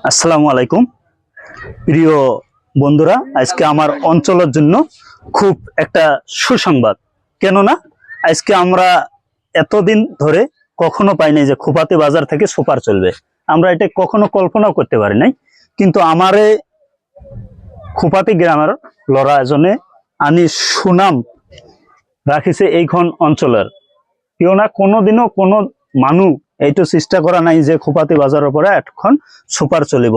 আসসালামু আলাইকুম প্রিয় বন্ধুরা, আজকে আমার অঞ্চলের জন্য খুব একটা সুসংবাদ। কেননা আজকে আমরা এতদিন ধরে কখনো পাইনি যে খোপাতি বাজার থেকে সুপার চলবে। আমরা এটা কখনো কল্পনাও করতে পারি নাই, কিন্তু আমারে খোপাতি গ্রামের লড়া এজনে আনি সুনাম রাখিছে এইখন অঞ্চলের। কেউ না কোনোদিনও কোনো মানুষ এইটো চেষ্টা করা নাই যে খোপাতি বাজারের পৰা এখন সুপার চলিব,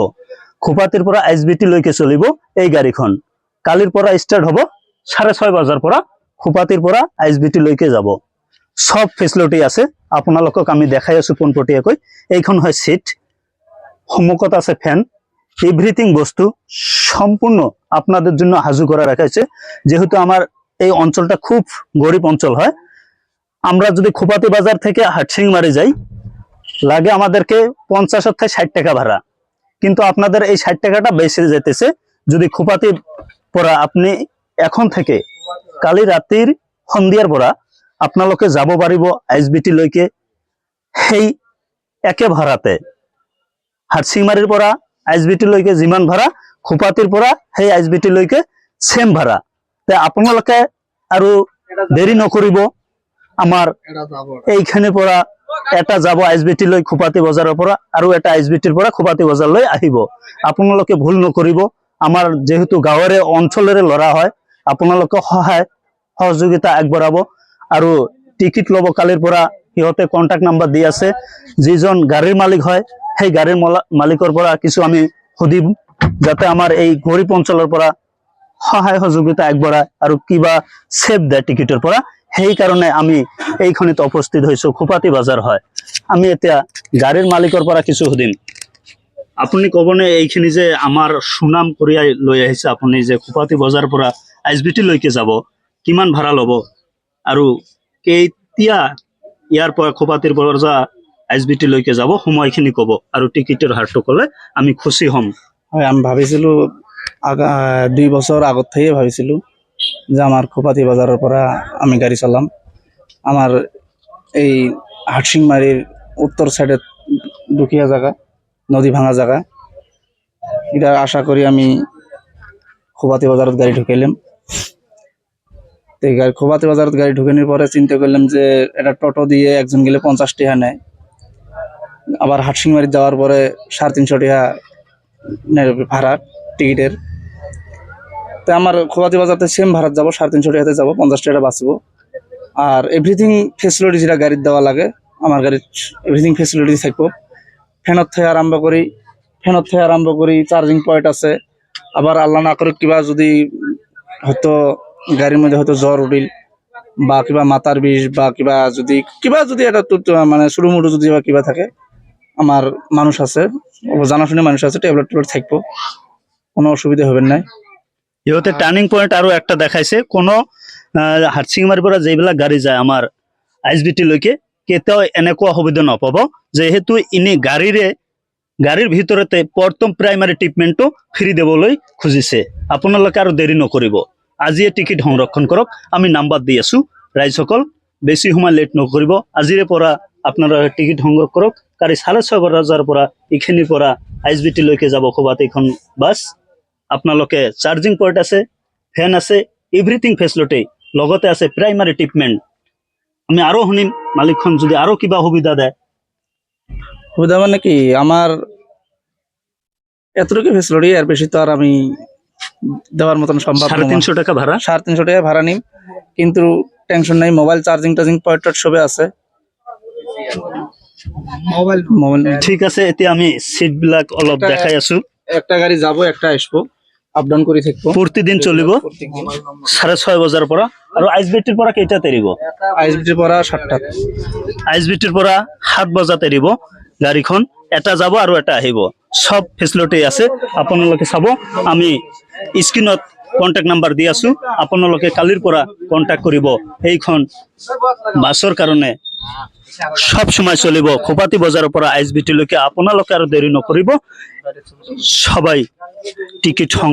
খোপাতির পৰা SBT লৈকে চলিব এই গাড়ীখন। কালিৰ পৰা স্টার্ট হব 6:30 বজাৰ পৰা খোপাতিৰ পৰা SBT লৈকে যাব। সব ফেসিলিটি আছে, আপোনালোকক আমি দেখাই আছো পোনপটীয়াকৈ। এইখন হয় সিট, সন্মুখত আছে ফ্যান, এভরিথিং বস্তু সম্পূর্ণ আপনাদের জন্য হাজু করা রাখা হয়েছে। যেহেতু আমার এই অঞ্চলটা খুব গরিব অঞ্চল হয়, আমরা যদি খোপাতি বাজার থেকে হাটসিংমারি যাই লাগে আমাদেরকে 50 থেকে 60 টাকা ভাড়া, কিন্তু আপনাদের এই 60 টাকাটা বেশি যেতেছে যদি খোপাতি পরা আপনি এখন থেকে কালি রাতির সন্ধিয়ার পরা আপনালোকে যাব পারিব SBT লৈকে সেই একে ভাড়াতে। হাটসিংমারির পরা SBT লৈকে যিমান ভাড়া, খোপাতির পরা সেই SBT লৈকে সেম ভাড়া। তে আপোনালোকে আৰু দেরি নকৰিব, আমার এইখানে পৰা এটা যাব SBT লৈ খোপাতি বজাৰৰ পৰা, আৰু এটা SBTৰ পৰা খোপাতি বজাৰলৈ আহিব। আপোনালোকে ভুল নকৰিব। আমাৰ যেহেতু গাঁৱৰে অঞ্চলৰে লৰা হয়, আপোনালোকে সহায় সহযোগিতা আগবঢ়াব। আৰু টিকিট ল'ব কালিৰ পৰা সিহঁতে কন্টাক্ট নাম্বাৰ দি আছে। যিজন গাড়ীৰ মালিক হয় সেই গাড়ীৰ মালিকৰ পৰা কিছু আমি সুধিম, যাতে আমাৰ এই গরিব অঞ্চলৰ পৰা সহায় সহযোগিতা আগবঢ়ায় আৰু কিবা সেভ দেয় টিকিটৰ পৰা। সেই কাৰণে আমি এইখনিত উপস্থিত হৈছো। খোপাতি বাজাৰ হয়, আমি এতিয়া গাড়ীৰ মালিকৰ পৰা কিছু সুধিম। আপুনি ক'বনে এইখিনি যে আমাৰ সুনাম কঢ়িয়াই লৈ আহিছে, আপুনি যে খোপাতি বজাৰ পৰা SBT লৈকে যাব, কিমান ভাড়া ল'ব আৰু কেতিয়া ইয়াৰ পৰা খোপাতিৰ বজাৰ SBT লৈকে যাব সময়খিনি ক'ব, আৰু টিকিটৰ হাৰটো ক'লে আমি খুশি হ'ম। হয়, আমি ভাবিছিলো 2 বছর আগত থেকে ভাবিছিলো যে আমার খোপাতি বাজারের পৰা আমি গাড়ি চালাম। আমার এই হাটসিংমারির উত্তর সাইডে দুখিয়া জায়গা, নদী ভাঙা জায়গা, এটা আশা করি আমি খোপাতি বাজারত গাড়ি ঢুকাইলাম। খোপাতি বাজারত গাড়ি ঢুকানোর পরে চিন্তা করলাম যে এটা টোটো দিয়ে একজন গেলে 50 টাকা নেয়, আবার হাটসিংমারি যাওয়ার পরে 350 টাকা ভাড়া টিকিটের। তো আমার খোপাতি বাজারতে সেম ভাড়া যাব, 350 টাকাতে যাব, 50 টাকা বাঁচবো। আর এভরিথিং ফেসিলিটি যেটা গাড়ির দেওয়া লাগে আমার গাড়ির এভরিথিং ফেসিলিটি থাকবো। ফ্যানত থেকে আরম্ভ করি চার্জিং পয়েন্ট আছে। আবার আল্লাহ না করে কিবা যদি হয়তো গাড়ির মধ্যে হয়তো জ্বর উঠিল বা কিবা মাথার বিষ বা কিবা যদি এটা মানে শুরু মুরু যদি কিবা থাকে, আমার মানুষ আছে, জানাশুনি মানুষ আছে, ট্যাবলেট থাকবো, কোনো অসুবিধা হবে না। ইহঁতে টার্নিং পয়েন্ট আৰু একটা দেখাইছে, কোনো হাটসিংমারিৰ পৰা যিবিলাক গাড়ী যায় আমাৰ SBT লৈকে কেতিয়াও এনেকুৱা সুবিধা নাপাব, যেহেতু ইনি গাড়ীৰ ভিতৰতে প্ৰথম প্ৰাইমাৰী ট্ৰিটমেণ্টটো ফ্ৰী দিবলৈ খুজিছে। আপোনালোকে আৰু দেৰি নকৰিব, আজিয়ে টিকিট সংৰক্ষণ কৰক। আমি নাম্বাৰ দি আছো, ৰাইজসকল বেছি সময় লেট নকৰিব, আজিৰে পৰা আপনারা টিকিট সংগ্ৰহ কৰক। কালি 6:30 বজাৰ পৰা এইখিনিৰ পৰা SBT লৈকে যাব খোপাতিখন বাছ। আপোনালোকে চার্জিং পয়েন্ট আছে, ফ্যান আছে, এভরিথিং ফেসিলিটি লগতে আছে, প্রাইমারি ট্রিটমেন্ট। আমি আরো শুনিম মালিকখন যদি আরো কিবা সুবিধা দেয়। সুবিধা মানে কি, আমার এতটুকু ফেসিলিটি, আর বেশি তো আর আমি দেওয়ার মতন সম্ভব না। 350 টাকা ভাড়া, 350 টাকা ভাড়া নিম, কিন্তু টেনশন নাই, মোবাইল চার্জিং পয়েন্ট সবে আছে। মোবাইল ঠিক আছে। এতিয়া আমি সিট বিলাক অলপ দেখাই আছো। একটা গাড়ি যাব, একটা আসবো, আপ ডাউন করে থাকবো, প্রতিদিন চলিব 6:30 বজাৰ পৰা। আৰু SBTৰ পৰা কেইটাত এৰিব? SBTৰ পৰা 7টাত, SBTৰ পৰা 7 বজাত এৰিব গাড়ীখন। এটা যাব আৰু এটা আহিব, সব ফেসিলিটি আছে। আপোনালোকে চাব, আমি স্ক্রিনত কন্টাক্ট নাম্বার দি আছো, আপোনালোকে কালিৰ পৰা কন্টাক্ট কৰিব। এইখন বাছৰ কাৰণে সব সময় চলিব খোপাতি বজাৰৰ পৰা SBT লৈকে। আপোনালোকে আৰু দেৰি নকৰিব, সবাই টিকিট